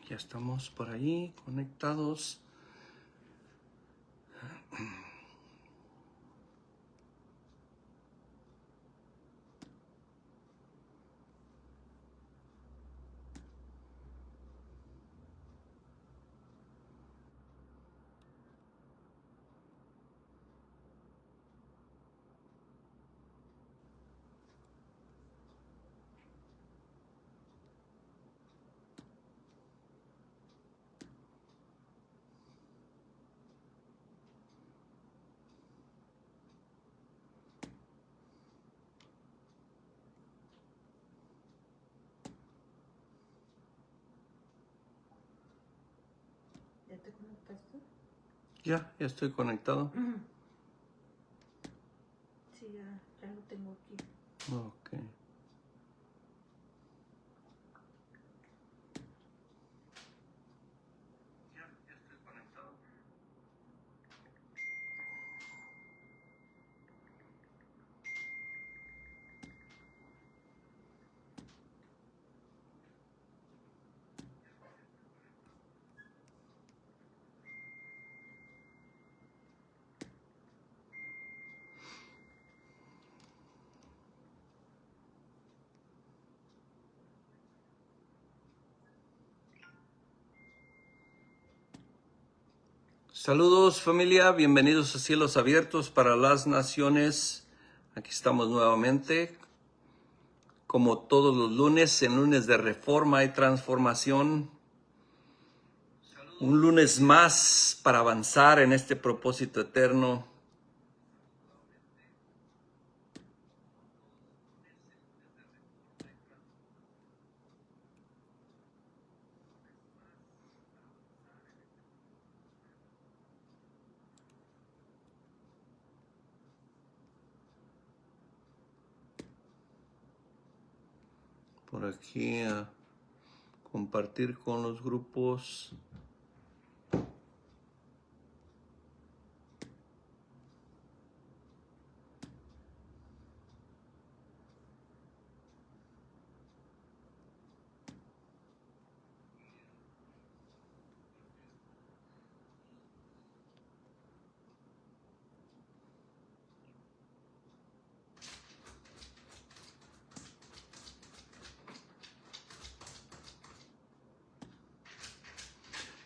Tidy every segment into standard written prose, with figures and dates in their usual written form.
Ya estamos por ahí conectados. ¿Ya te conectaste? Ya estoy conectado. Sí, ya lo tengo aquí. Ok. Saludos familia, bienvenidos a Cielos Abiertos para las Naciones. Aquí estamos nuevamente, como todos los lunes, en lunes de reforma y transformación. Un lunes más para avanzar en este propósito eterno. Por aquí a compartir con los grupos.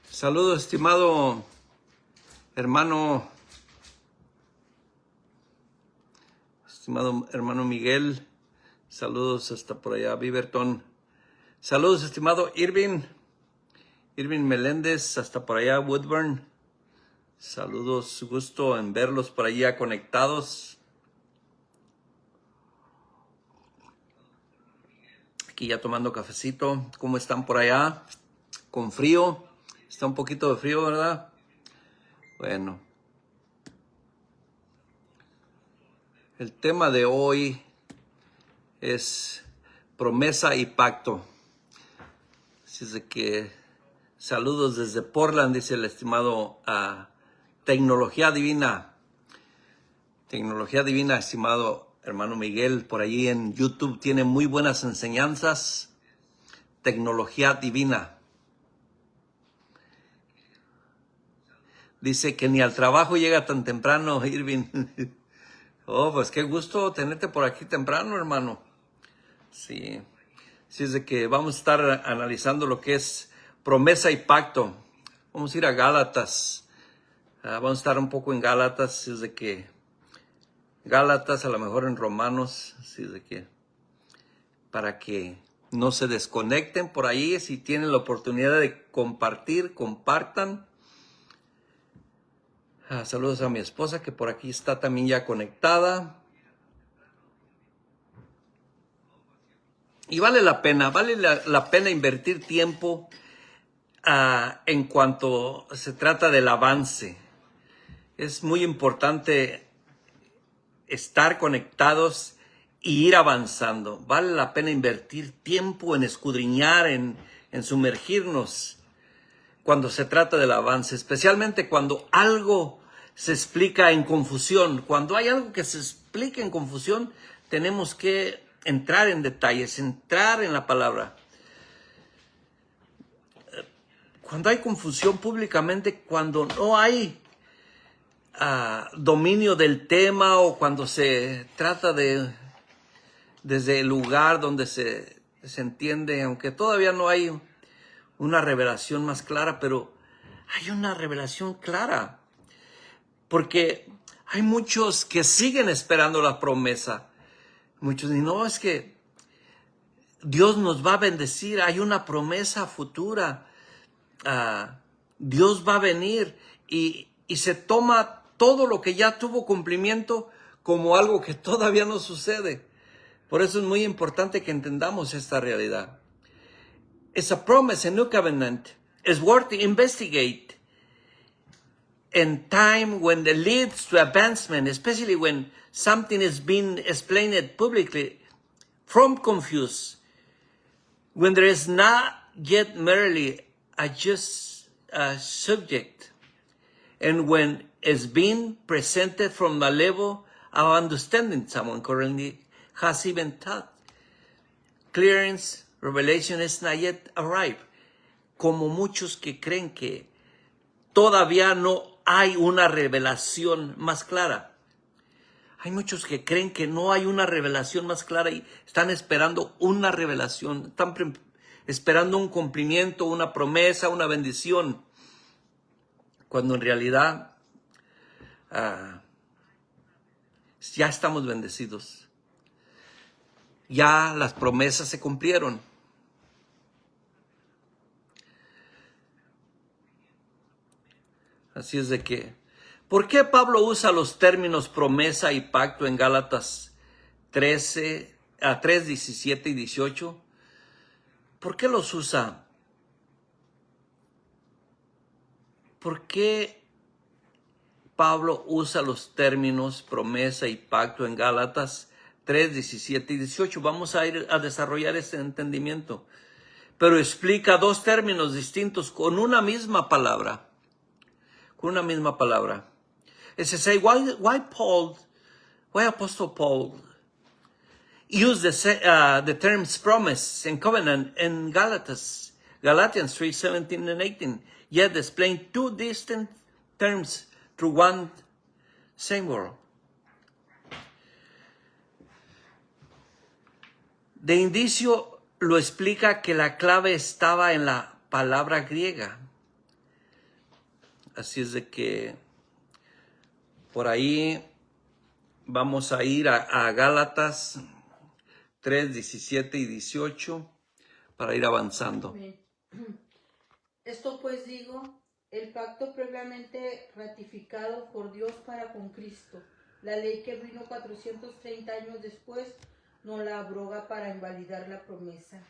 Saludos, estimado hermano Miguel. Saludos hasta por allá, Beaverton. Saludos, estimado Irving Meléndez, hasta por allá, Woodburn. Saludos, gusto en verlos por allá conectados. Aquí ya tomando cafecito. ¿Cómo están por allá? ¿Con frío? Está un poquito de frío, ¿verdad? Bueno. El tema de hoy es promesa y pacto. Así es de que saludos desde Portland, dice el estimado Tecnología Divina. Tecnología Divina, estimado hermano Miguel, por allí en YouTube tiene muy buenas enseñanzas. Tecnología Divina. Dice que ni al trabajo llega tan temprano, Irving. Oh, pues qué gusto tenerte por aquí temprano, hermano. Sí. Así es de que vamos a estar analizando lo que es promesa y pacto. Vamos a ir a Gálatas. Vamos a estar un poco en Gálatas. Así es de que Gálatas, a lo mejor en Romanos. Así es de que para que no se desconecten por ahí. Si tienen la oportunidad de compartir, compartan. Saludos a mi esposa que por aquí está también ya conectada. Y vale la pena invertir tiempo en cuanto se trata del avance. Es muy importante estar conectados y ir avanzando. Vale la pena invertir tiempo en escudriñar, en sumergirnos cuando se trata del avance, especialmente cuando algo se explica en confusión. Cuando hay algo que se explica en confusión, tenemos que entrar en detalles, entrar en la palabra. cuando hay confusión públicamente, cuando no hay dominio del tema o cuando se trata de desde el lugar donde se entiende, aunque todavía no hay una revelación más clara, pero hay una revelación clara, porque hay muchos que siguen esperando la promesa. Muchos dicen, no, es que Dios nos va a bendecir, hay una promesa futura, Dios va a venir y se toma todo lo que ya tuvo cumplimiento como algo que todavía no sucede. Por eso es muy importante que entendamos esta realidad. It's a promise, a new covenant. It's worth to investigate in time when it leads to advancement, especially when something is being explained publicly from confused, when there is not yet merely a just subject, and when it's being presented from the level of understanding someone currently has even taught. Clearance, revelation is not yet arrived. Como muchos que creen que todavía no hay una revelación más clara. Hay muchos que creen que no hay una revelación más clara y están esperando una revelación, están esperando un cumplimiento, una promesa, una bendición, cuando en realidad ya estamos bendecidos. Ya las promesas se cumplieron. Así es de que, ¿por qué Pablo usa los términos promesa y pacto en Gálatas 3, 17 y 18? ¿Por qué los usa? ¿Por qué Pablo usa los términos promesa y pacto en Gálatas 3, 17 y 18? Vamos a ir a desarrollar este entendimiento. Pero explica dos términos distintos con una misma palabra. Con una misma palabra. It says, why Apostle Paul used the terms promise and covenant in Galatians 3, 17 and 18, yet explain two distinct terms through one same word. De indicio lo explica que la clave estaba en la palabra griega. Así es de que por ahí vamos a ir a Gálatas 3, 17 y 18 para ir avanzando. Amén. Esto pues digo, el pacto previamente ratificado por Dios para con Cristo, la ley que vino 430 años después, no la abroga para invalidar la promesa.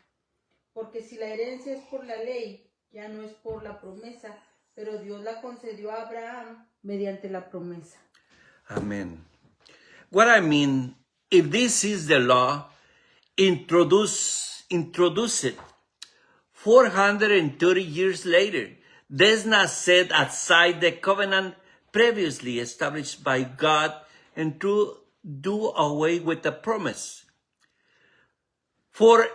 Porque si la herencia es por la ley, ya no es por la promesa, pero Dios la concedió a Abraham mediante la promesa. Amen. What I mean, if this is the law, introduce it 430 years later, does not set aside the covenant previously established by God and to do away with the promise. For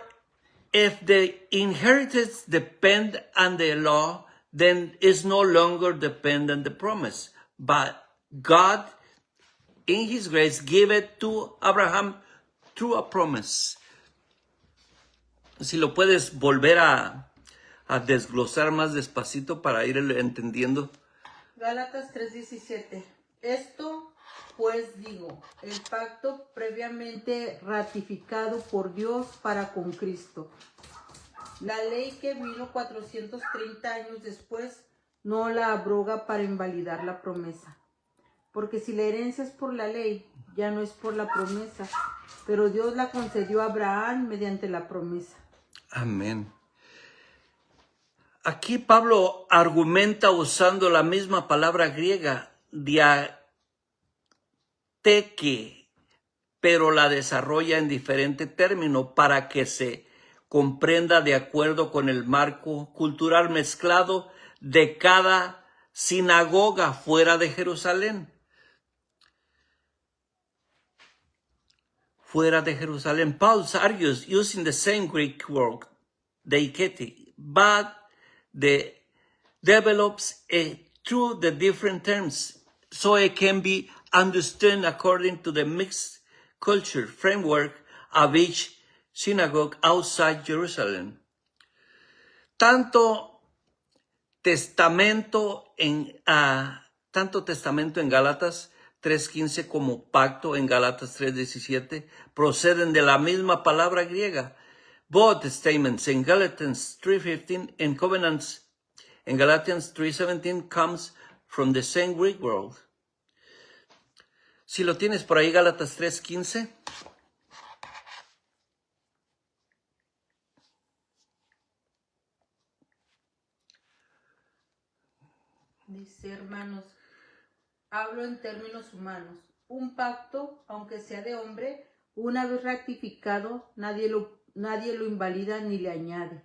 if the inheritance depend on the law, then it's no longer depend on the promise, but God, in His grace, gave it to Abraham through a promise. Si lo puedes volver a desglosar más despacito para ir entendiendo. Gálatas 3:17. Esto pues digo, el pacto previamente ratificado por Dios para con Cristo. La ley que vino 430 años después no la abroga para invalidar la promesa. Porque si la herencia es por la ley, ya no es por la promesa, pero Dios la concedió a Abraham mediante la promesa. Amén. Aquí Pablo argumenta usando la misma palabra griega, diateke, pero la desarrolla en diferente término para que se comprenda de acuerdo con el marco cultural mezclado de cada sinagoga fuera de Jerusalén. Fuera de Jerusalén, Paul argues using the same Greek word, deikete, but the develops through the different terms so it can be understood according to the mixed culture framework of each synagogue outside Jerusalem. Tanto testamento en Gálatas 3:15 como pacto en Gálatas 3:17 proceden de la misma palabra griega. Both statements in Galatians 3:15 and covenants in Galatians 3:17 comes from the same Greek word. Si lo tienes por ahí, Gálatas 3:15. Dice, hermanos, hablo en términos humanos. Un pacto, aunque sea de hombre, una vez ratificado, nadie lo invalida ni le añade.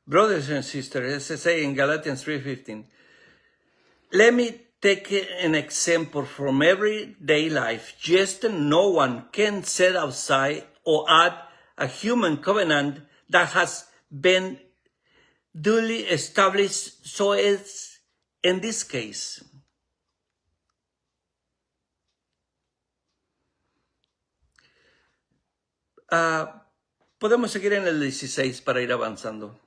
Brothers and sisters, as I say in Galatians 3:15, let me take an example from everyday life. Just no one can set aside or add a human covenant that has been duly established, so it's in this case. Podemos seguir en el 16 para ir avanzando.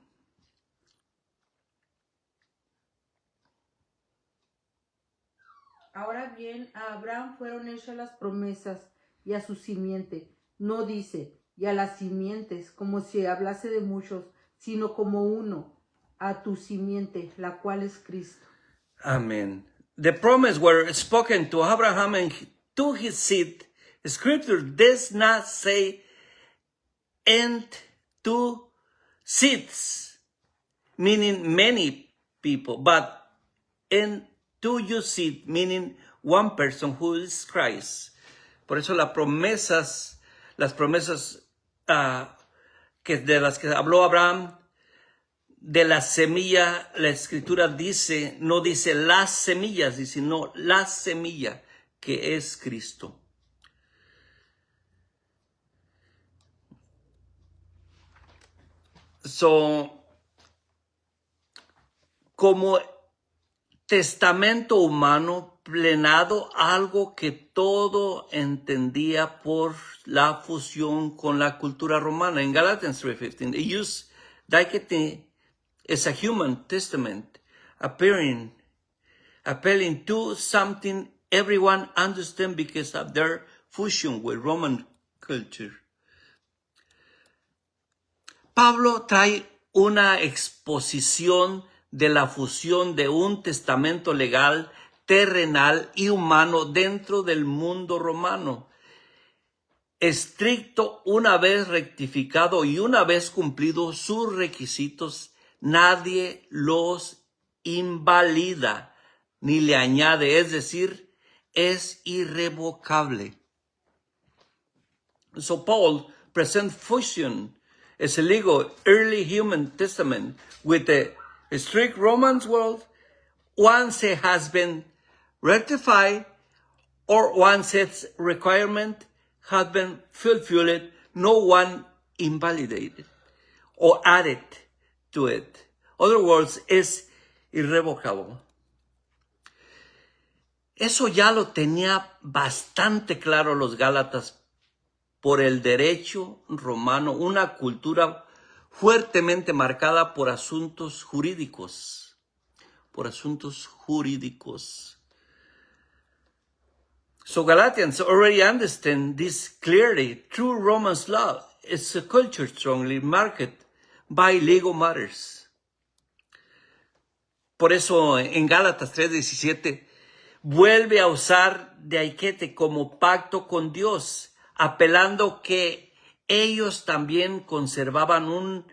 Ahora bien, a Abraham fueron hechas las promesas y a su simiente. No dice, y a las simientes, como si hablase de muchos, sino como uno, a tu simiente, la cual es Cristo. Amen. The promise were spoken to Abraham and to his seed. Scripture does not say, and to seeds, meaning many people, but and to your seed, meaning one person who is Christ. Por eso las promesas que de las que habló Abraham, de la semilla, la escritura dice, no dice las semillas, dice no, la semilla que es Cristo. So, como testamento humano plenado, algo que todo entendía por la fusión con la cultura romana. En Galatians 3:15, it used dichotomy as a human testament, appealing to something everyone understands because of their fusion with Roman culture. Pablo trae una exposición de la fusión de un testamento legal, terrenal y humano dentro del mundo romano. Estricto, una vez rectificado y una vez cumplidos sus requisitos, nadie los invalida ni le añade, es decir, es irrevocable. So Paul presents fusion as a legal early human testament with the strict Romans world. Once it has been ratified or once its requirement has been fulfilled, no one invalidated or added to it. In other words, es irrevocable. Eso ya lo tenía bastante claro los Gálatas por el derecho romano, una cultura fuertemente marcada por asuntos jurídicos. So Galatians already understand this clearly. True Romans law is a culture strongly marked by legal matters. Por eso en Gálatas 3:17 vuelve a usar diaquete como pacto con Dios, apelando que ellos también conservaban un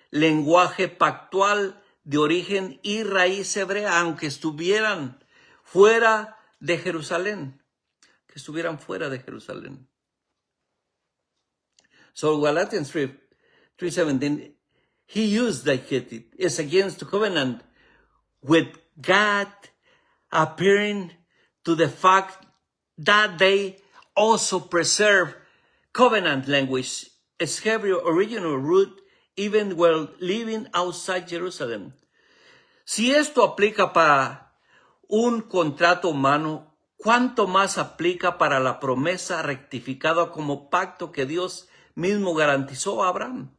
lenguaje pactual de origen y raíz hebrea, aunque estuvieran fuera de Jerusalén. So Galatians 3:17, he used diaquete as against the covenant with God, appearing to the fact that they also preserve covenant language as Hebrew original root even while living outside Jerusalem. Si esto aplica para un contrato humano, ¿cuánto más aplica para la promesa rectificada como pacto que Dios mismo garantizó a Abraham?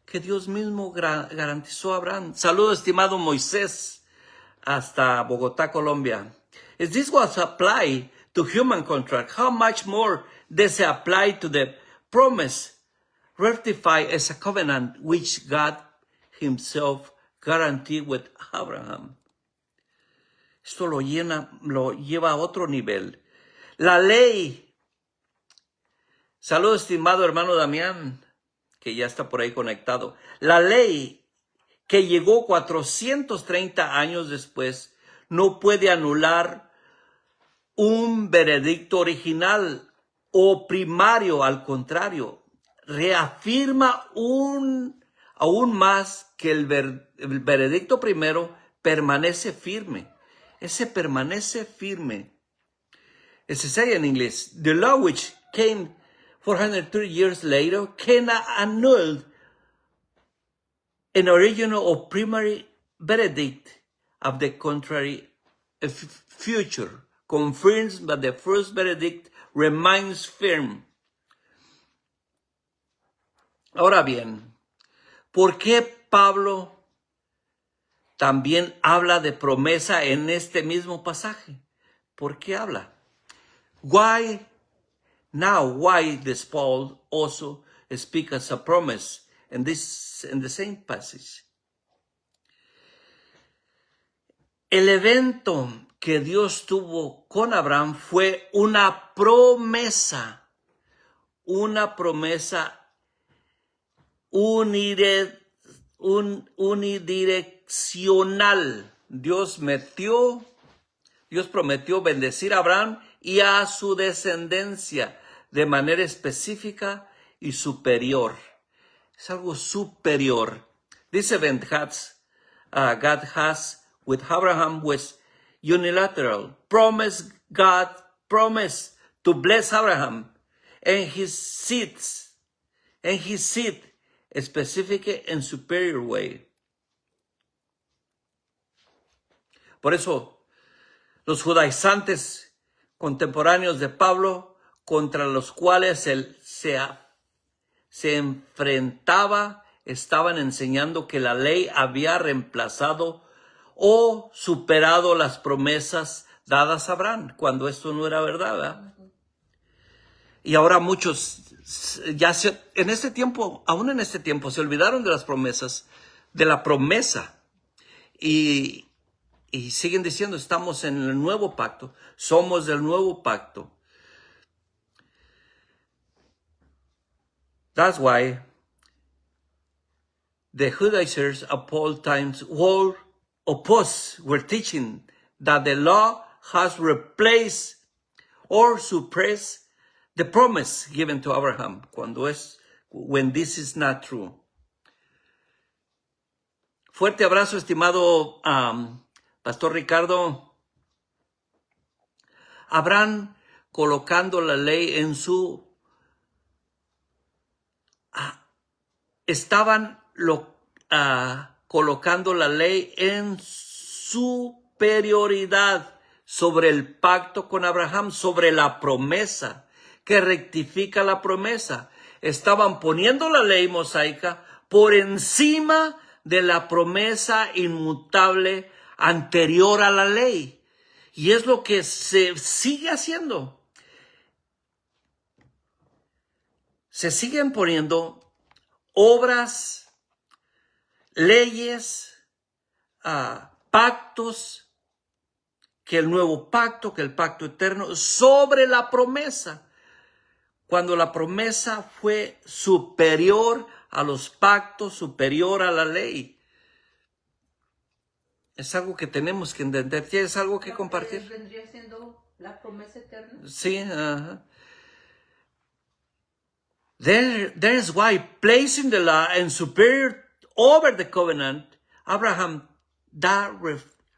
Que Dios mismo garantizó a Abraham. Saludos, estimado Moisés, hasta Bogotá, Colombia. If this was applied to human contract, how much more does it apply to the promise ratified as a covenant which God himself guaranteed with Abraham? Esto lo lleva a otro nivel. La ley. Saludos, estimado hermano Damián, que ya está por ahí conectado. La ley que llegó 430 años después no puede anular un veredicto original o primario. Al contrario, reafirma aún más que el veredicto primero permanece firme. Ese permanece firme. As I say in English, the law which came 430 years later cannot annul an original or primary verdict of the contrary future, confirms that the first verdict remains firm. Ahora bien, ¿por qué Pablo también habla de promesa en este mismo pasaje? ¿Por qué habla? Why does Paul also speak as a promise in the same passage? El evento que Dios tuvo con Abraham fue una promesa unidireccional. Dios prometió bendecir a Abraham y a su descendencia de manera específica y superior. Es algo superior. This event God has with Abraham was unilateral. God promised to bless Abraham and his seed specific and superior way. Por eso, los judaizantes contemporáneos de Pablo, contra los cuales él se enfrentaba, estaban enseñando que la ley había reemplazado o superado las promesas dadas a Abraham, cuando esto no era verdad, ¿verdad? Y ahora muchos en este tiempo se olvidaron de las promesas, de la promesa, y siguen diciendo, estamos en el nuevo pacto, somos del nuevo pacto. That's why the Judaizers of all times were teaching that the law has replaced or suppressed the promise given to Abraham, when this is not true. Fuerte abrazo, estimado Pastor Ricardo. Abraham colocando la ley en colocando la ley en superioridad sobre el pacto con Abraham, sobre la promesa que rectifica la promesa. Estaban poniendo la ley mosaica por encima de la promesa inmutable anterior a la ley. Y es lo que se sigue haciendo. Se siguen poniendo obras, leyes, pactos, que el nuevo pacto, que el pacto eterno, sobre la promesa, cuando la promesa fue superior a los pactos, superior a la ley. Es algo que tenemos que entender. ¿Tienes algo que compartir? ¿Vendría siendo la promesa eterna? Sí, That is why placing the law and superior over the covenant, Abraham that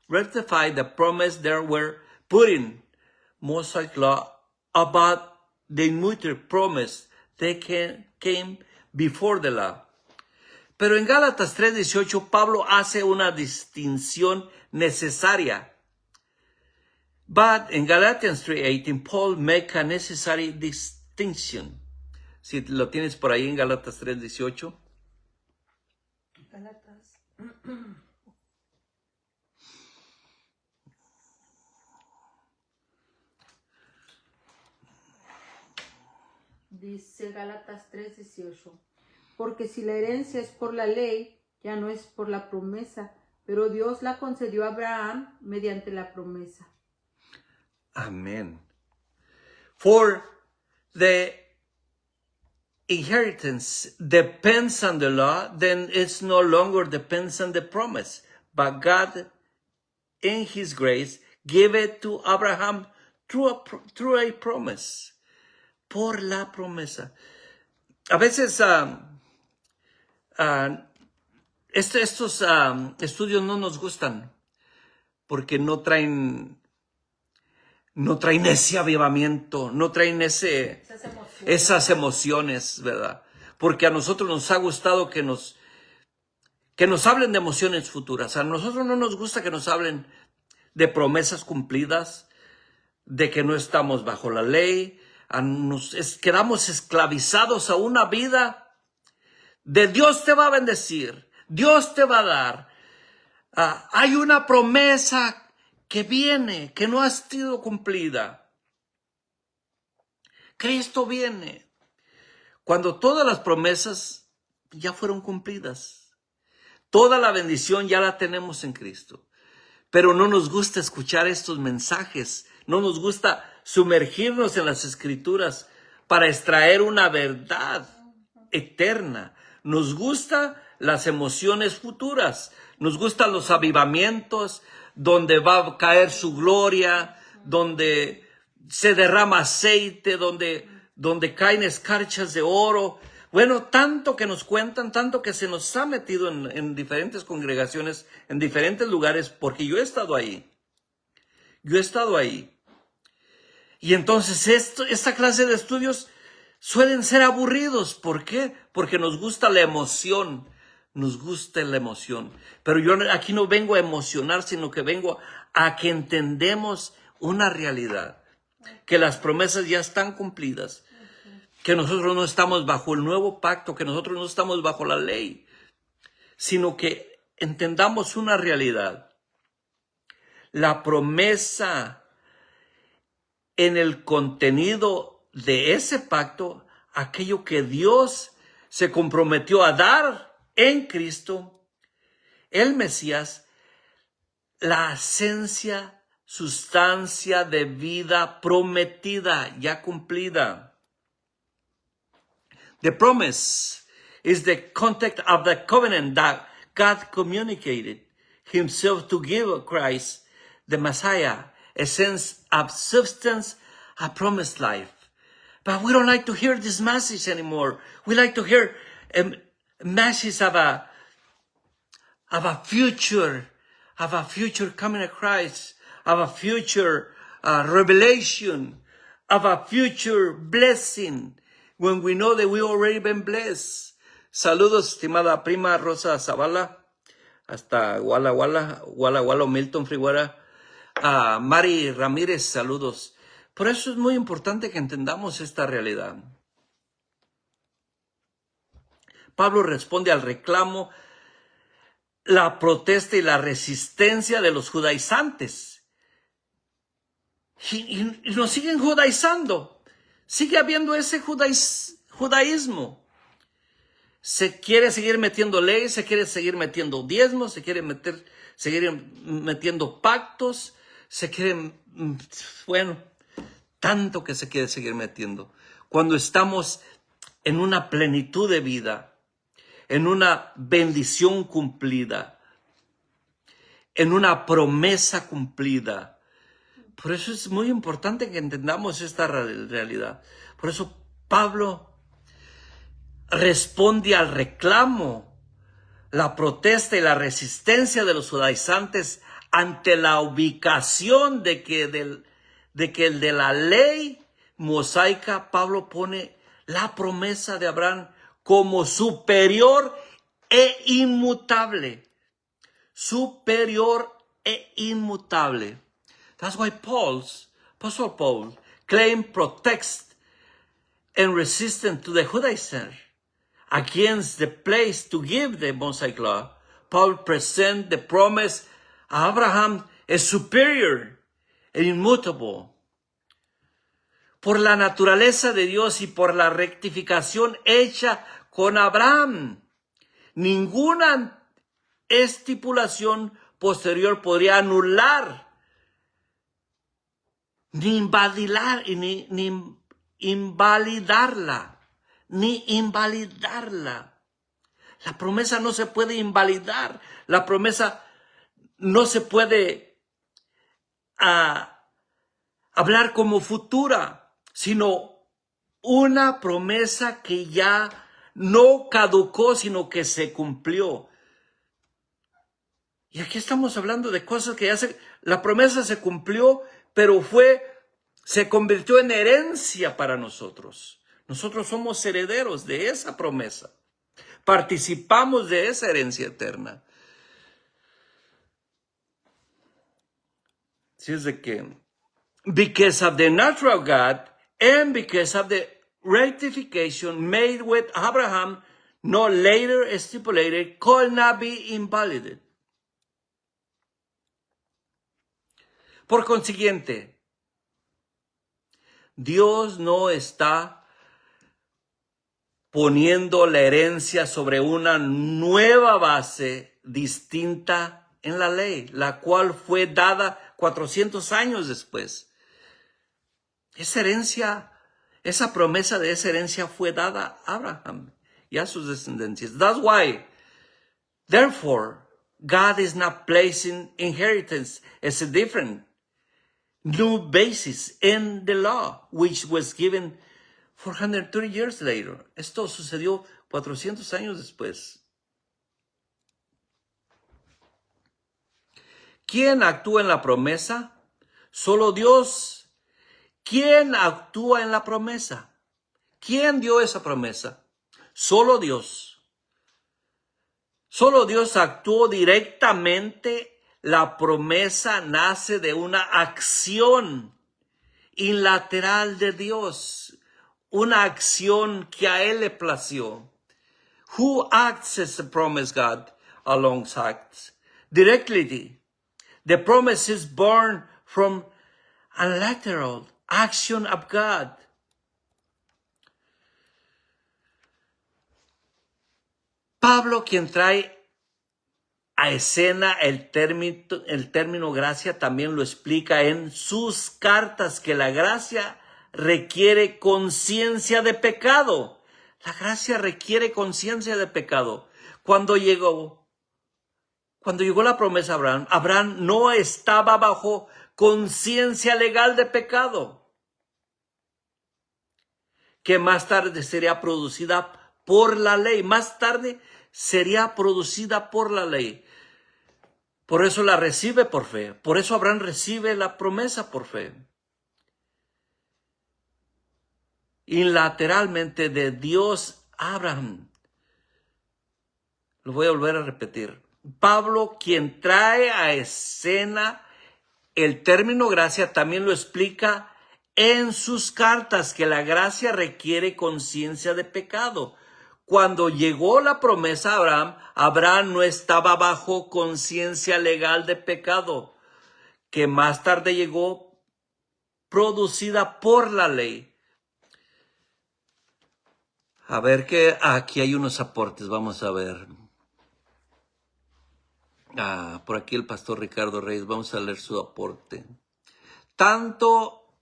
ratified the promise there were putting Mosaic law about the immutable promise that came before the law. Pero en Gálatas 3:18 Pablo hace una distinción necesaria. But in Galatians 3:18 Paul make a necessary distinction. Si lo tienes por ahí en Gálatas 3:18. Gálatas. Dice Gálatas 3:18. Porque si la herencia es por la ley, ya no es por la promesa, pero Dios la concedió a Abraham mediante la promesa. Amen. For the inheritance depends on the law, then it's no longer depends on the promise. But God, in His grace, gave it to Abraham through a promise. Por la promesa. A veces estos estudios no nos gustan porque no traen ese avivamiento, no traen esas emociones, ¿verdad? Porque a nosotros nos ha gustado que nos hablen de emociones futuras. A nosotros no nos gusta que nos hablen de promesas cumplidas, de que no estamos bajo la ley. Quedamos esclavizados a una vida de Dios te va a bendecir, Dios te va a dar. Hay una promesa que viene, que no ha sido cumplida. Cristo viene. Cuando todas las promesas ya fueron cumplidas. Toda la bendición ya la tenemos en Cristo. Pero no nos gusta escuchar estos mensajes. No nos gusta sumergirnos en las Escrituras para extraer una verdad eterna. Nos gustan las emociones futuras. Nos gustan los avivamientos, donde va a caer su gloria, donde se derrama aceite, donde caen escarchas de oro. Bueno, tanto que nos cuentan, tanto que se nos ha metido en diferentes congregaciones, en diferentes lugares, porque yo he estado ahí. Y entonces esta clase de estudios suelen ser aburridos. ¿Por qué? Porque nos gusta la emoción. Pero yo aquí no vengo a emocionar, sino que vengo a que entendemos una realidad. Que las promesas ya están cumplidas. Que nosotros no estamos bajo el nuevo pacto, que nosotros no estamos bajo la ley. Sino que entendamos una realidad. La promesa en el contenido de ese pacto, aquello que Dios se comprometió a dar en Cristo, el Mesías, la esencia, sustancia de vida prometida, ya cumplida. The promise is the context of the covenant that God communicated Himself to give Christ, the Messiah, a sense of substance, a promised life. But we don't like to hear this message anymore. We like to hear a message of a future coming of Christ, of a future revelation, of a future blessing, when we know that we already been blessed. Saludos, estimada prima Rosa Zavala, hasta Walla, Milton Friguera. Mari Ramírez, saludos. Por eso es muy importante que entendamos esta realidad. Pablo responde al reclamo, la protesta y la resistencia de los judaizantes. Y nos siguen judaizando. Sigue habiendo ese judaísmo. Se quiere seguir metiendo leyes, se quiere seguir metiendo diezmos, se quiere seguir metiendo pactos, se quiere, tanto que se quiere seguir metiendo. Cuando estamos en una plenitud de vida, en una bendición cumplida, en una promesa cumplida. Por eso es muy importante que entendamos esta realidad. Por eso Pablo responde al reclamo, la protesta y la resistencia de los judaizantes ante la ubicación de que el de la ley mosaica. Pablo pone la promesa de Abraham como superior e inmutable. Superior e inmutable. That's why Apostle Paul claimed protects and resistance to the Judaizers against the place to give the Mosaic law. Paul presents the promise of Abraham as superior and immutable. Por la naturaleza de Dios y por la rectificación hecha con Abraham, ninguna estipulación posterior podría anular ni invalidarla. La promesa no se puede invalidar. La promesa no se puede hablar como futura, sino una promesa que ya no caducó, sino que se cumplió. Y aquí estamos hablando de cosas que la promesa se cumplió, pero se convirtió en herencia para nosotros. Nosotros somos herederos de esa promesa. Participamos de esa herencia eterna. Así es de que, because of the natural God and because of the rectification made with Abraham, no later stipulated, could not be invalidated. Por consiguiente, Dios no está poniendo la herencia sobre una nueva base distinta en la ley, la cual fue dada 400 años después. Esa promesa de esa herencia fue dada a Abraham y a sus descendencias. Therefore, God is not placing inheritance as a different new basis in the law, which was given 430 years later. Esto sucedió 400 años después. ¿Quién actúa en la promesa? Solo Dios. ¿Quién actúa en la promesa? ¿Quién dio esa promesa? Solo Dios. Solo Dios actuó directamente. La promesa nace de una acción unilateral de Dios, una acción que a Él le plació. Who acts as the promise God alongside? Directly. The promise is born from a lateral action of God. Pablo, quien trae a escena el término gracia, también lo explica en sus cartas, que la gracia requiere conciencia de pecado. La gracia requiere conciencia de pecado. Cuando llegó la promesa a Abraham, Abraham no estaba bajo conciencia legal de pecado, que más tarde sería producida por la ley. Más tarde sería producida por la ley. Por eso la recibe por fe. Por eso Abraham recibe la promesa por fe. Unilateralmente de Dios a Abraham. Lo voy a volver a repetir. Pablo, quien trae a escena el término gracia, también lo explica en sus cartas, que la gracia requiere conciencia de pecado. Cuando llegó la promesa a Abraham, Abraham no estaba bajo conciencia legal de pecado, que más tarde llegó producida por la ley. A ver, que aquí hay unos aportes, vamos a ver. Por aquí el pastor Ricardo Reyes, vamos a leer su aporte. Tanto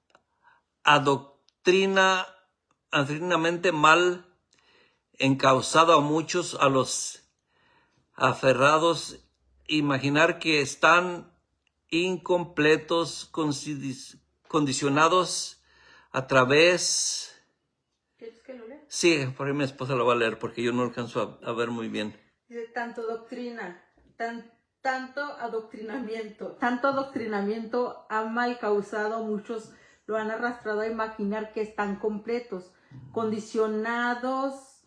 adoctrinamente mal encausado a muchos, a los aferrados, imaginar que están incompletos, condicionados a través... ¿Quieres que lo lea? Sí, por ahí mi esposa lo va a leer porque yo no alcanzo a ver muy bien. Dice, tanto adoctrinamiento ha mal causado a muchos, lo han arrastrado a imaginar que están completos, condicionados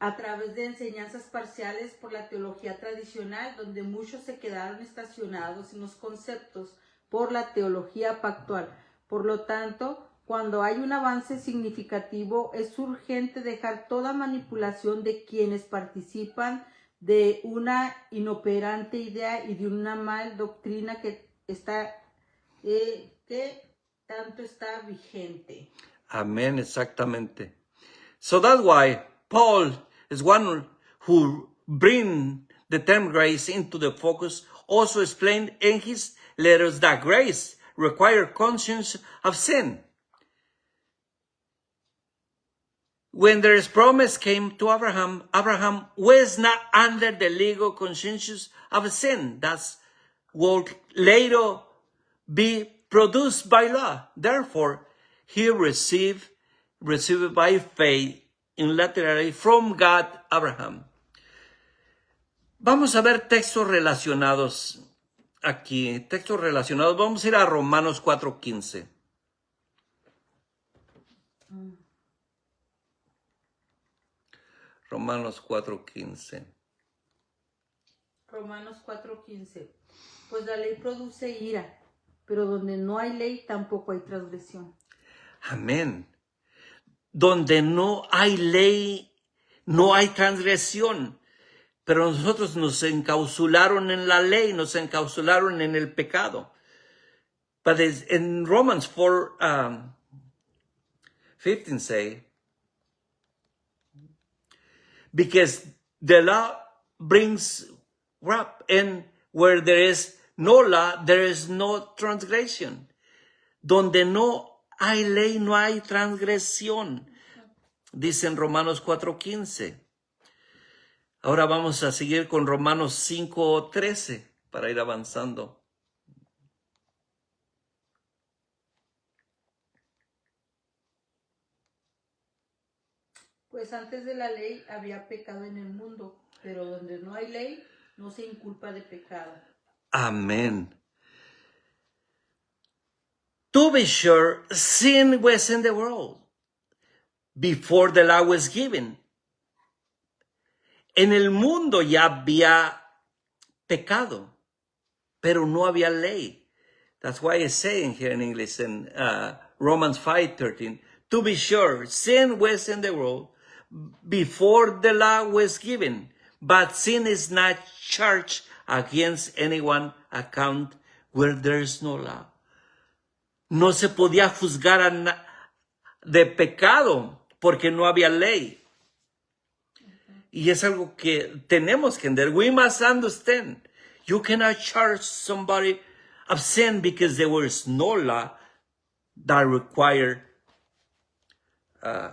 a través de enseñanzas parciales por la teología tradicional, donde muchos se quedaron estacionados en los conceptos por la teología pactual. Por lo tanto, cuando hay un avance significativo, es urgente dejar toda manipulación de quienes participan de una inoperante idea y de una mal doctrina que tanto está vigente. Amén, exactamente. So that's why Paul is one who bring the term grace into the focus, also explained in his letters that grace requires conscience of sin. When their promise came to Abraham, Abraham was not under the legal conscience of sin. That's what later be produced by law. Therefore, he received by faith unilaterally from God, Abraham. Vamos a ver textos relacionados aquí. Textos relacionados. Vamos a ir a Romanos 4:15. Romanos 4:15. Romanos 4:15. Pues la ley produce ira, pero donde no hay ley tampoco hay transgresión. Amén. Donde no hay ley, no hay transgresión. Pero nosotros nos encapsularon en la ley, nos encapsularon en el pecado. But in Romans 4:15 say, because the law brings wrath, and where there is no law, there is no transgression. Donde no hay ley, no hay transgresión. Dice en Romanos 4:15. Ahora vamos a seguir con Romanos 5:13 para ir avanzando. Pues antes de la ley había pecado en el mundo, pero donde no hay ley, no se inculpa de pecado. Amén. To be sure, sin was in the world before the law was given. En el mundo ya había pecado, pero no había ley. That's why it's saying here in English in Romans 5:13, to be sure, sin was in the world before the law was given, but sin is not charged against anyone account where there is no law. No se podía juzgar de pecado porque no había ley. Y es algo que tenemos que entender. We must understand. You cannot charge somebody of sin because there was no law that required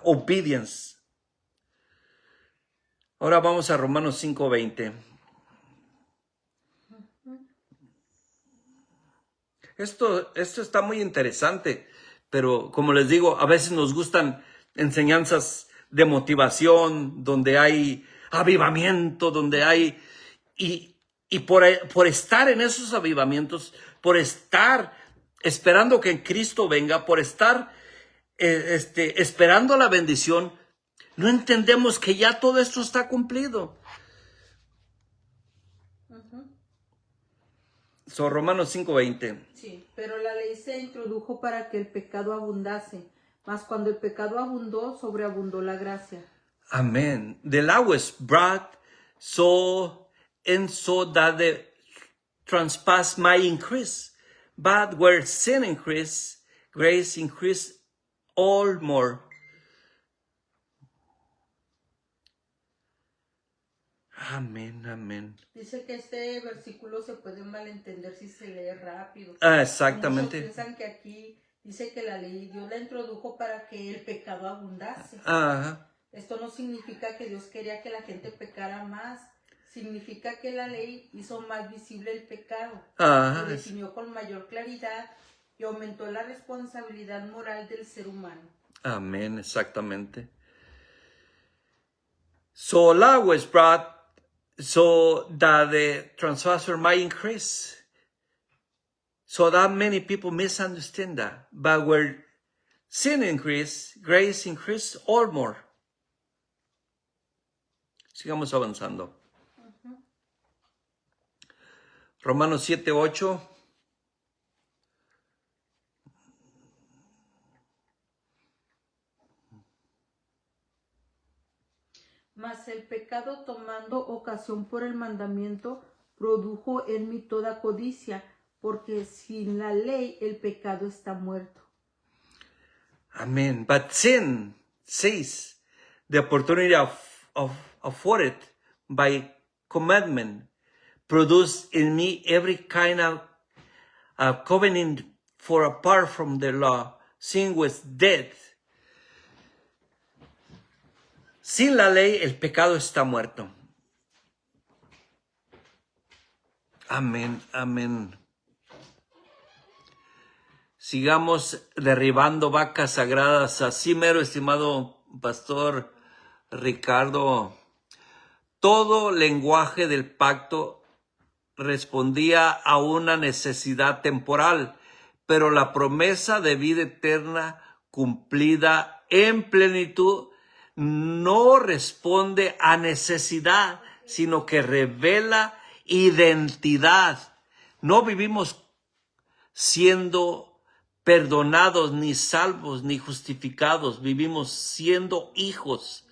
obedience. Ahora vamos a Romanos 5:20. Esto está muy interesante, pero como les digo, a veces nos gustan enseñanzas de motivación, donde hay avivamiento, donde hay... Y por estar en esos avivamientos, por estar esperando que Cristo venga, por estar esperando la bendición, no entendemos que ya todo esto está cumplido. So, Romanos 5:20. Sí, pero la ley se introdujo para que el pecado abundase, mas cuando el pecado abundó, sobreabundó la gracia. Amen. The law was brought so that the trespass might increase. But where sin increased, grace increased all more. Amén, amén. Dice que este versículo se puede malentender si se lee rápido. Exactamente. Muchos piensan que aquí dice que la ley Dios la introdujo para que el pecado abundase. Esto no significa que Dios quería que la gente pecara más. Significa que la ley hizo más visible el pecado. Lo definió con mayor claridad y aumentó la responsabilidad moral del ser humano. Amén, exactamente. So law was brought so that the transgressor might increase. So that many people misunderstand that. But where sin increased, grace increased all more. Sigamos avanzando. Romanos 7:8. Mas el pecado, tomando ocasión por el mandamiento, produjo en mí toda codicia, porque sin la ley el pecado está muerto. Amen. But sin sees the opportunity afforded by commandment, produce in me every kind of covenant, for apart from the law, sin was death. Sin la ley, el pecado está muerto. Amén, amén. Sigamos derribando vacas sagradas. Así mero, estimado pastor Ricardo. Todo lenguaje del pacto respondía a una necesidad temporal, pero la promesa de vida eterna cumplida en plenitud no responde a necesidad, sino que revela identidad. No vivimos siendo perdonados, ni salvos, ni justificados. Vivimos siendo hijos,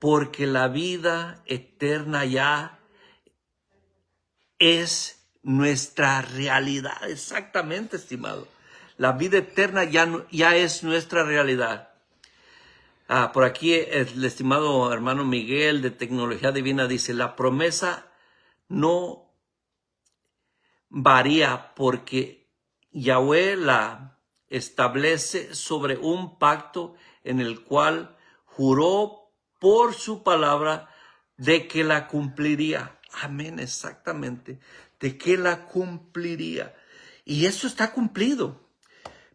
porque la vida eterna ya es nuestra realidad. Exactamente, estimado. La vida eterna ya es nuestra realidad. Por aquí el estimado hermano Miguel de Tecnología Divina dice, la promesa no varía porque Yahweh la establece sobre un pacto en el cual juró por su palabra de que la cumpliría. Amén, exactamente, de que la cumpliría. Y eso está cumplido.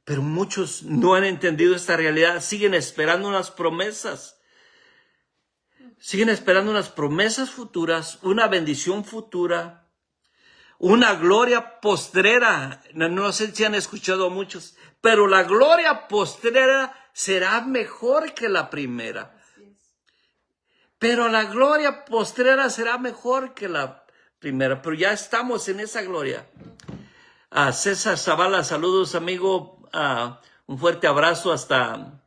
Pero muchos no han entendido esta realidad, siguen esperando unas promesas. Siguen esperando unas promesas futuras, una bendición futura, una gloria postrera. No sé si han escuchado a muchos, pero la gloria postrera será mejor que la primera. Pero la gloria postrera será mejor que la primera, pero ya estamos en esa gloria. César Zavala, saludos, amigo. Un fuerte abrazo hasta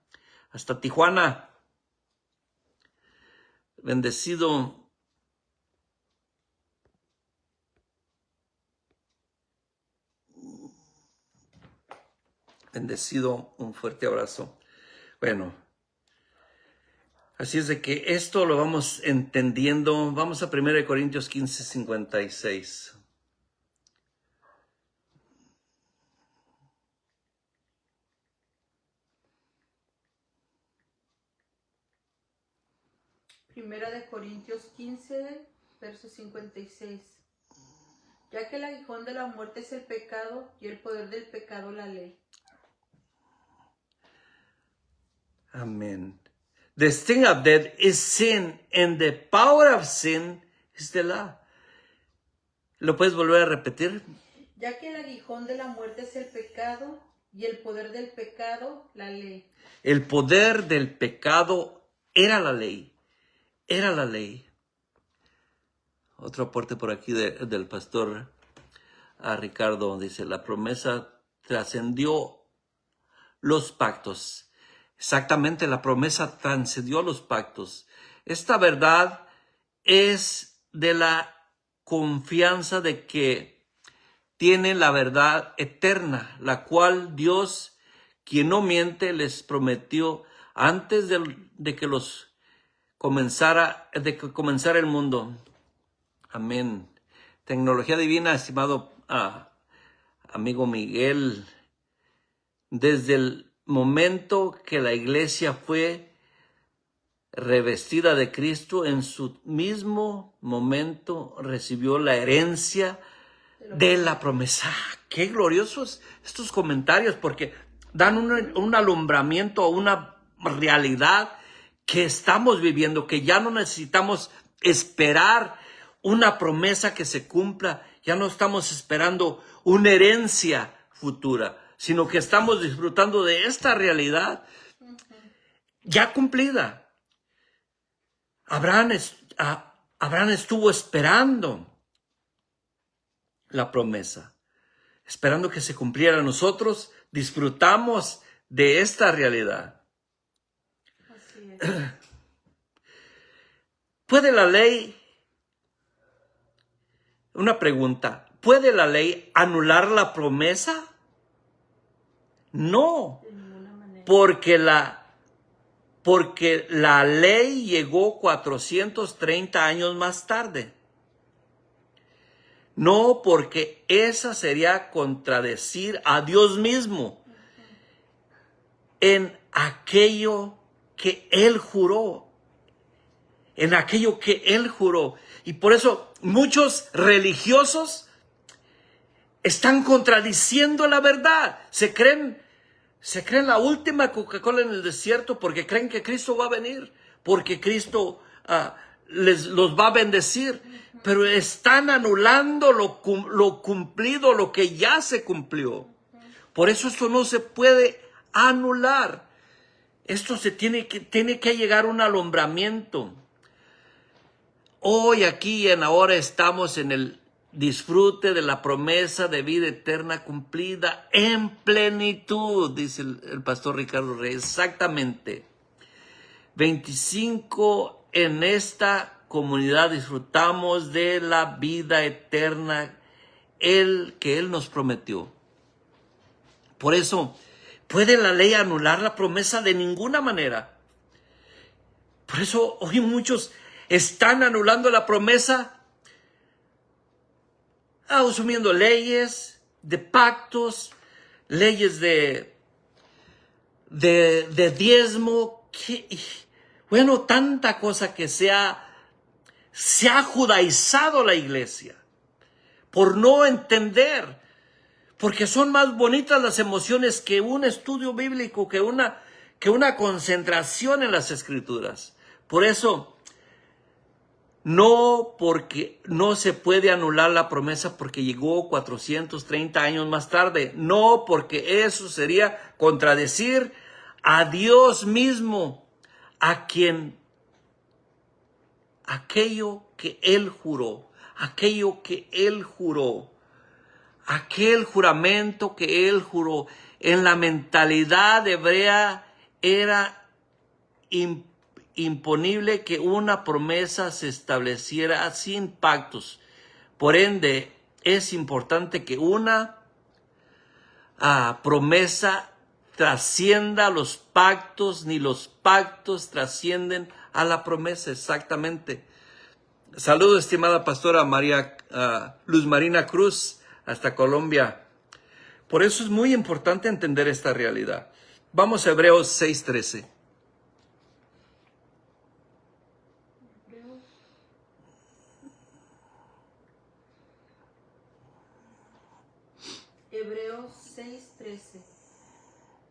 Tijuana. Bendecido. Bendecido, un fuerte abrazo. Bueno, así es de que esto lo vamos entendiendo. Vamos a 1 Corintios 15:56. Primera de Corintios 15, verso 56. Ya que el aguijón de la muerte es el pecado y el poder del pecado la ley. Amén. The sting of death is sin, and the power of sin is the law. ¿Lo puedes volver a repetir? Ya que el aguijón de la muerte es el pecado y el poder del pecado la ley. El poder del pecado era la ley. Era la ley. Otro aporte por aquí del pastor Ricardo. Dice, la promesa trascendió los pactos. Exactamente, la promesa trascendió los pactos. Esta verdad es de la confianza de que tienen la verdad eterna, la cual Dios, quien no miente, les prometió antes de que comenzara el mundo. Amén. Tecnología Divina, estimado amigo Miguel, desde el momento que la iglesia fue revestida de Cristo, en su mismo momento recibió la herencia de la promesa. Qué gloriosos estos comentarios, porque dan un alumbramiento a una realidad que estamos viviendo, que ya no necesitamos esperar una promesa que se cumpla, ya no estamos esperando una herencia futura, sino que estamos disfrutando de esta realidad ya cumplida. Abraham Abraham estuvo esperando la promesa, esperando que se cumpliera. Nosotros disfrutamos de esta realidad. Así es. ¿Puede la ley, una pregunta, ¿puede la ley anular la promesa? No, De ninguna manera. porque la ley llegó 430 años más tarde. No, porque esa sería contradecir a Dios mismo en aquello que Él juró. En aquello que Él juró. Y por eso muchos religiosos están contradiciendo la verdad. Se creen la última Coca-Cola en el desierto porque creen que Cristo va a venir, porque Cristo los va a bendecir, pero están anulando lo cumplido, lo que ya se cumplió. Por eso esto no se puede anular. Esto tiene que llegar a un alumbramiento. Hoy, aquí y en ahora estamos en el disfrute de la promesa de vida eterna cumplida en plenitud, dice el pastor Ricardo Reyes. Exactamente. 25, en esta comunidad disfrutamos de la vida eterna que Él nos prometió. Por eso, ¿puede la ley anular la promesa? De ninguna manera. Por eso hoy muchos están anulando la promesa, asumiendo leyes de pactos, leyes de diezmo, bueno, tanta cosa que se ha judaizado la iglesia por no entender, porque son más bonitas las emociones que un estudio bíblico, que una concentración en las escrituras. Por eso, no porque no se puede anular la promesa porque llegó 430 años más tarde. No, porque eso sería contradecir a Dios mismo, a quien aquello que Él juró, aquel juramento que Él juró, en la mentalidad hebrea era imponible que una promesa se estableciera sin pactos. Por ende, es importante que una promesa trascienda los pactos, ni los pactos trascienden a la promesa. Exactamente. Saludos, estimada pastora María Luz Marina Cruz, hasta Colombia. Por eso es muy importante entender esta realidad. Vamos a Hebreos 6:13. Hebreos 6:13.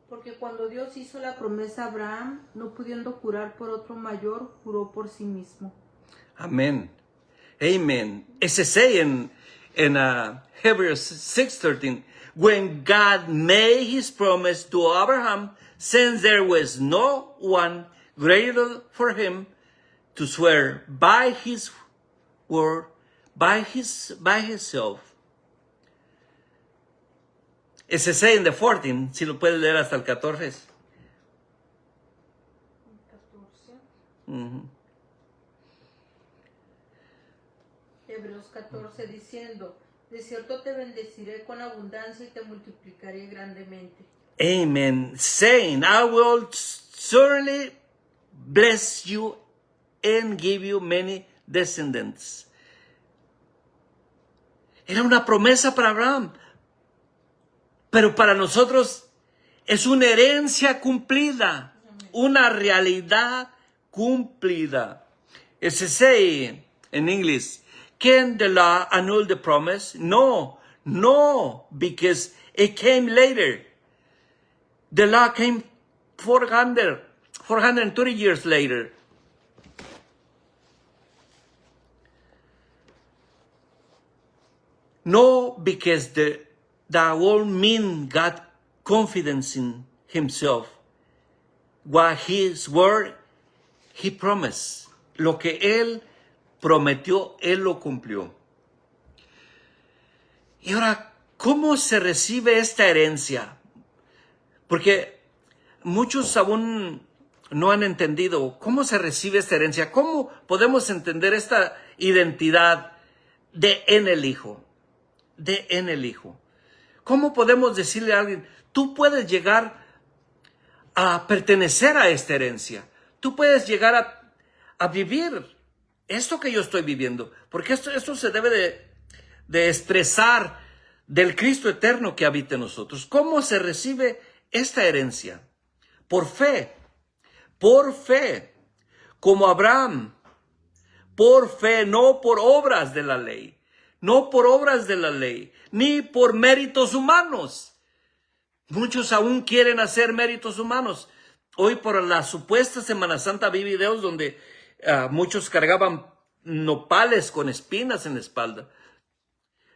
Porque cuando Dios hizo la promesa a Abraham, no pudiendo jurar por otro mayor, juró por sí mismo. Amén. Amen. Ese say in Hebrews 6:13, when God made his promise to Abraham, since there was no one greater for him to swear by his word, by himself. Ese say in the 14, si lo puedes leer hasta el 14. 14. Hebreos 14 diciendo, de cierto te bendeciré con abundancia y te multiplicaré grandemente. Amen. Saying, I will surely bless you and give you many descendants. Era una promesa para Abraham, pero para nosotros es una herencia cumplida, una realidad cumplida. It's a say in English, can the law annul the promise? No, because it came later. The law came 430 years later. No, because that won't mean God confidence in himself. What his word, he promised. Lo que él prometió, Él lo cumplió. Y ahora, ¿cómo se recibe esta herencia? Porque muchos aún no han entendido cómo se recibe esta herencia. ¿Cómo podemos entender esta identidad de en el Hijo? De en el Hijo. ¿Cómo podemos decirle a alguien, tú puedes llegar a pertenecer a esta herencia? Tú puedes llegar a vivir esto que yo estoy viviendo. Porque esto se debe de expresar del Cristo eterno que habita en nosotros. ¿Cómo se recibe esta herencia? Por fe, como Abraham, por fe, no por obras de la ley, no por obras de la ley, ni por méritos humanos. Muchos aún quieren hacer méritos humanos. Hoy por la supuesta Semana Santa vi videos donde muchos cargaban nopales con espinas en la espalda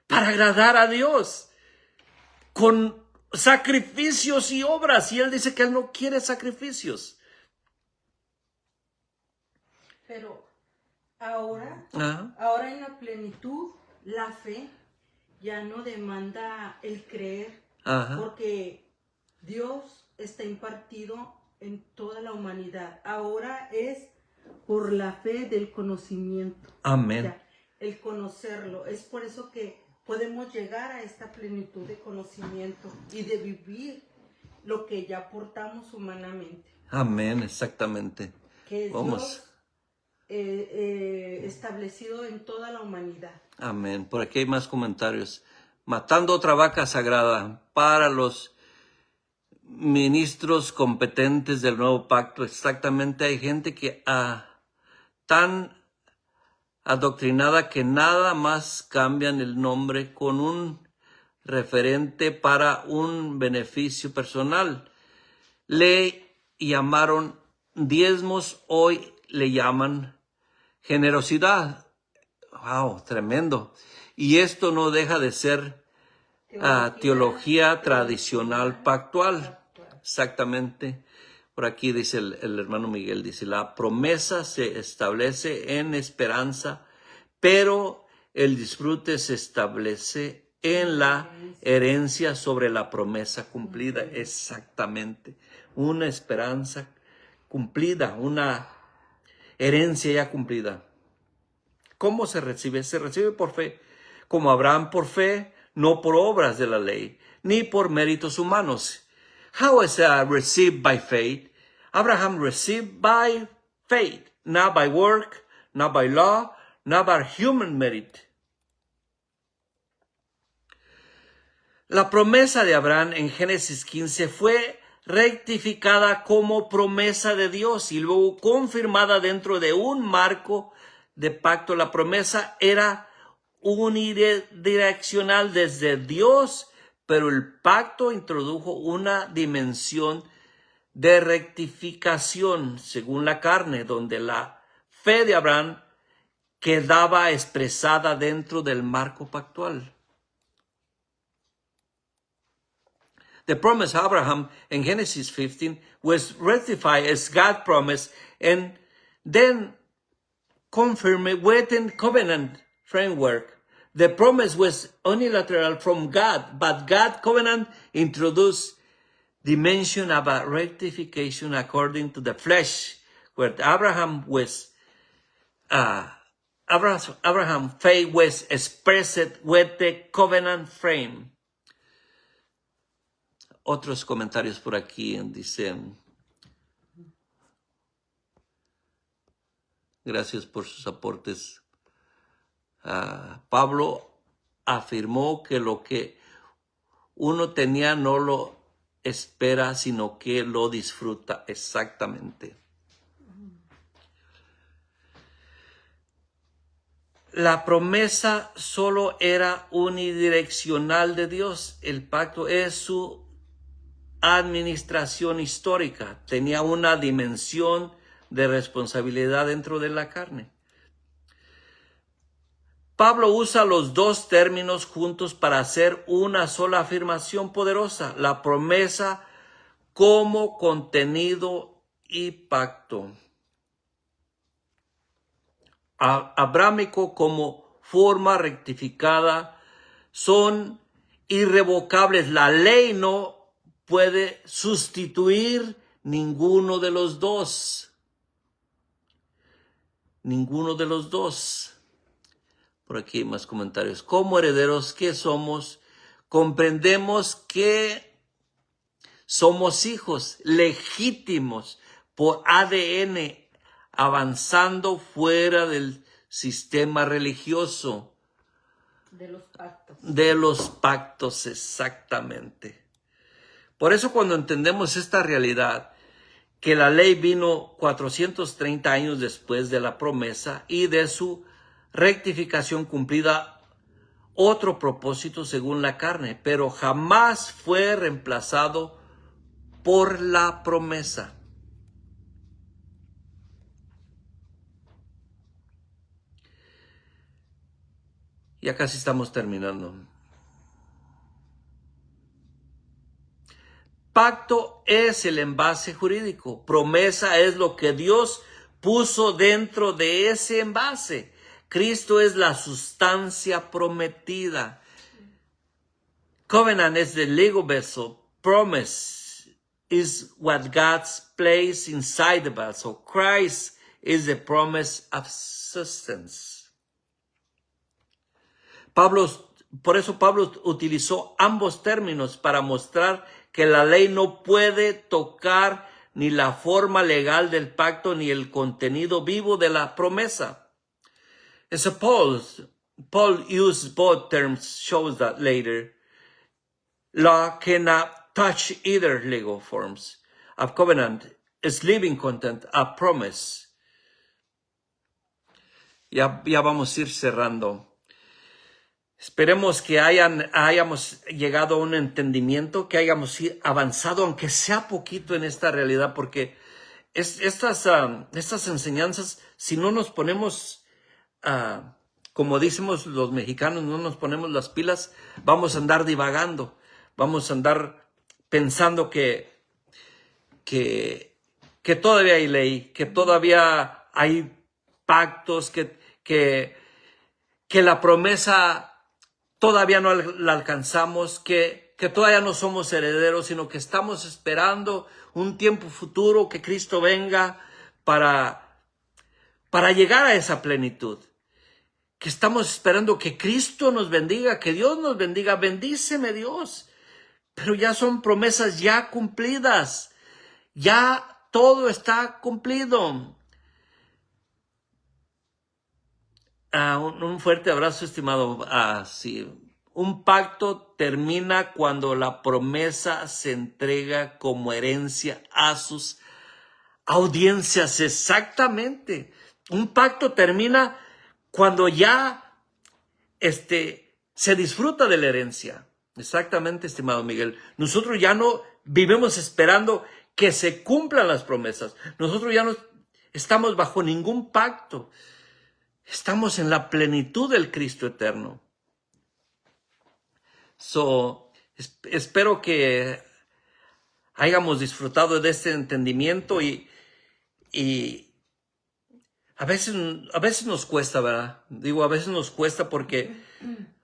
para agradar a Dios con sacrificios y obras. Y Él dice que Él no quiere sacrificios. Pero ahora en la plenitud, la fe ya no demanda el creer, porque Dios está impartido en toda la humanidad. Ahora es por la fe del conocimiento. Amén. Ya, el conocerlo. Es por eso que podemos llegar a esta plenitud de conocimiento y de vivir lo que ya portamos humanamente. Amén, exactamente. Que es Vamos. Dios establecido en toda la humanidad. Amén. Por aquí hay más comentarios. Matando otra vaca sagrada para los ministros competentes del nuevo pacto. Exactamente, hay gente que tan adoctrinada que nada más cambian el nombre con un referente para un beneficio personal. Le llamaron diezmos, hoy le llaman generosidad. Wow, tremendo. Y esto no deja de ser teología tradicional pactual. Exactamente. Por aquí dice el hermano Miguel, dice, la promesa se establece en esperanza, pero el disfrute se establece en la herencia sobre la promesa cumplida. Exactamente. Una esperanza cumplida, una herencia ya cumplida. ¿Cómo se recibe? Se recibe por fe, como Abraham por fe, no por obras de la ley, ni por méritos humanos. How is received by faith? Abraham received by faith, not by work, not by law, not by human merit. La promesa de Abraham en Génesis 15 fue rectificada como promesa de Dios y luego confirmada dentro de un marco de pacto. La promesa era unidireccional desde Dios, pero el pacto introdujo una dimensión de rectificación según la carne, donde la fe de Abraham quedaba expresada dentro del marco pactual. The promise of Abraham in Genesis 15 was ratified as God's promise and then confirmed within covenant framework. The promise was unilateral from God, but God's covenant introduced dimension of a rectification according to the flesh, where Abraham faith was expressed with the covenant frame. Otros comentarios por aquí dicen, gracias por sus aportes. Pablo afirmó que lo que uno tenía no lo espera, sino que lo disfruta. Exactamente. La promesa solo era unidireccional de Dios. El pacto es su administración histórica. Tenía una dimensión de responsabilidad dentro de la carne. Pablo usa los dos términos juntos para hacer una sola afirmación poderosa, la promesa como contenido y pacto. abrámico como forma rectificada son irrevocables. La ley no puede sustituir ninguno de los dos. Ninguno de los dos. Por aquí hay más comentarios. Como herederos que somos, comprendemos que somos hijos legítimos por ADN, avanzando fuera del sistema religioso. De los pactos. De los pactos, exactamente. Por eso cuando entendemos esta realidad, que la ley vino 430 años después de la promesa y de su rectificación cumplida, otro propósito según la carne, pero jamás fue reemplazado por la promesa. Ya casi estamos terminando. Pacto es el envase jurídico. Promesa es lo que Dios puso dentro de ese envase. Cristo es la sustancia prometida. Covenant is the legal vessel. Promise is what God's placed inside the vessel. Christ is the promise of substance. Por eso Pablo utilizó ambos términos para mostrar que la ley no puede tocar ni la forma legal del pacto ni el contenido vivo de la promesa. And so Paul used both terms, shows that later. Law cannot touch either legal forms of covenant, its living content, a promise. Ya vamos a ir cerrando. Esperemos que hayamos llegado a un entendimiento, que hayamos avanzado, aunque sea poquito en esta realidad, porque estas enseñanzas, si no nos ponemos, como decimos los mexicanos, no nos ponemos las pilas, vamos a andar divagando, vamos a andar pensando que todavía hay ley, que todavía hay pactos, que la promesa todavía no la alcanzamos, que todavía no somos herederos, sino que estamos esperando un tiempo futuro, que Cristo venga para llegar a esa plenitud. Que estamos esperando que Cristo nos bendiga, que Dios nos bendiga. Bendíceme Dios. Pero ya son promesas ya cumplidas. Ya todo está cumplido. Un fuerte abrazo, estimado. Sí. Un pacto termina cuando la promesa se entrega como herencia a sus audiencias. Exactamente. Un pacto termina cuando ya se disfruta de la herencia. Exactamente, estimado Miguel. Nosotros ya no vivimos esperando que se cumplan las promesas. Nosotros ya no estamos bajo ningún pacto. Estamos en la plenitud del Cristo eterno. Espero que hayamos disfrutado de este entendimiento y a veces nos cuesta, ¿verdad? Digo, a veces nos cuesta porque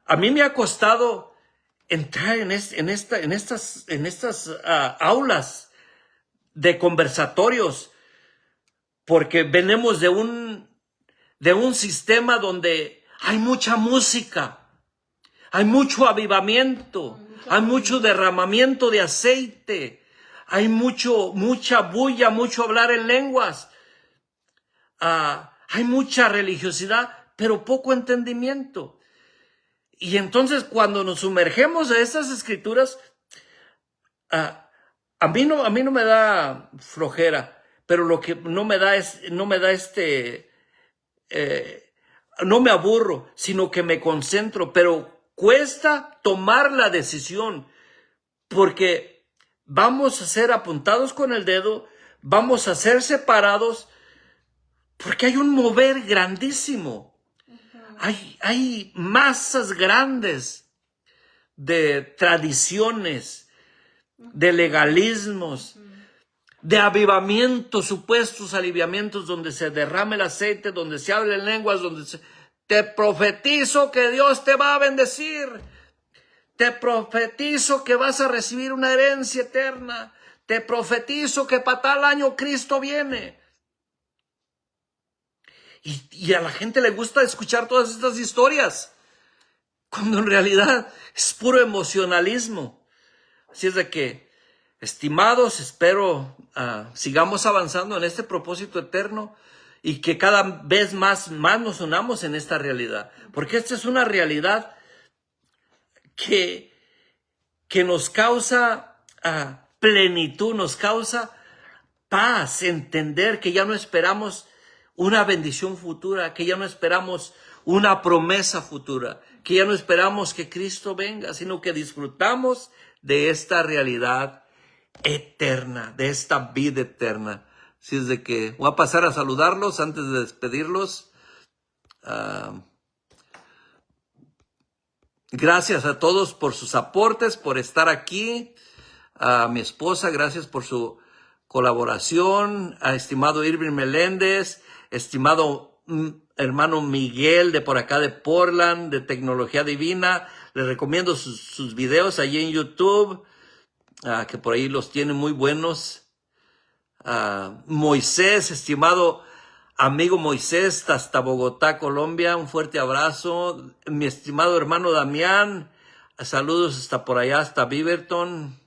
a mí me ha costado entrar en estas aulas de conversatorios porque venimos de un sistema donde hay mucha música, hay mucho avivamiento, hay mucho derramamiento de aceite, hay mucha bulla, mucho hablar en lenguas, hay mucha religiosidad, pero poco entendimiento. Y entonces cuando nos sumergemos a estas escrituras, a mí no me da flojera, pero lo que no me me aburro, sino que me concentro, pero cuesta tomar la decisión, porque vamos a ser apuntados con el dedo, vamos a ser separados, porque hay un mover grandísimo. Hay masas grandes de tradiciones, de legalismos, de avivamientos, supuestos aliviamientos, donde se derrame el aceite, donde se hablen lenguas, te profetizo que Dios te va a bendecir. Te profetizo que vas a recibir una herencia eterna. Te profetizo que para tal año Cristo viene. Y a la gente le gusta escuchar todas estas historias, cuando en realidad es puro emocionalismo. Así es de que, estimados, espero sigamos avanzando en este propósito eterno y que cada vez más nos unamos en esta realidad. Porque esta es una realidad que nos causa plenitud, nos causa paz, entender que ya no esperamos una bendición futura, que ya no esperamos una promesa futura, que ya no esperamos que Cristo venga, sino que disfrutamos de esta realidad eterna, de esta vida eterna. Así es de que voy a pasar a saludarlos antes de despedirlos. Gracias a todos por sus aportes, por estar aquí. A mi esposa, gracias por su colaboración. A estimado Irving Meléndez, estimado hermano Miguel de por acá de Portland, de Tecnología Divina. Les recomiendo sus videos allí en YouTube, que por ahí los tiene muy buenos. Moisés, estimado amigo Moisés, hasta Bogotá, Colombia, un fuerte abrazo. Mi estimado hermano Damián, saludos hasta por allá, hasta Beaverton.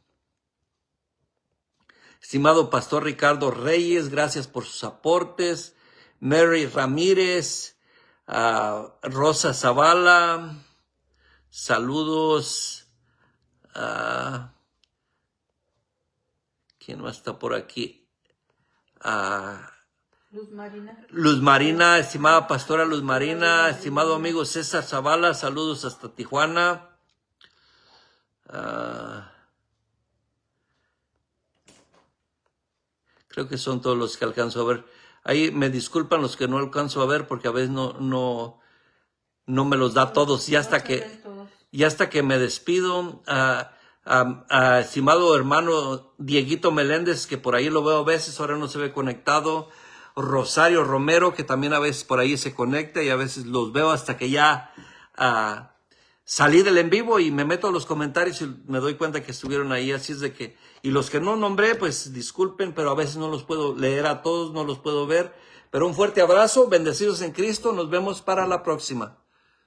Estimado pastor Ricardo Reyes, gracias por sus aportes. Mary Ramírez, Rosa Zavala, saludos. ¿Quién más está por aquí? Luz Marina, estimada pastora Luz Marina, estimado amigo César Zavala, saludos hasta Tijuana. Creo que son todos los que alcanzo a ver. Ahí me disculpan los que no alcanzo a ver porque a veces no me los da todos. Y hasta que me despido, estimado hermano Dieguito Meléndez, que por ahí lo veo a veces, ahora no se ve conectado. Rosario Romero, que también a veces por ahí se conecta y a veces los veo hasta que ya salí del en vivo y me meto a los comentarios y me doy cuenta que estuvieron ahí. Así es de que, y los que no nombré, pues disculpen, pero a veces no los puedo leer a todos, no los puedo ver. Pero un fuerte abrazo, bendecidos en Cristo, nos vemos para la próxima.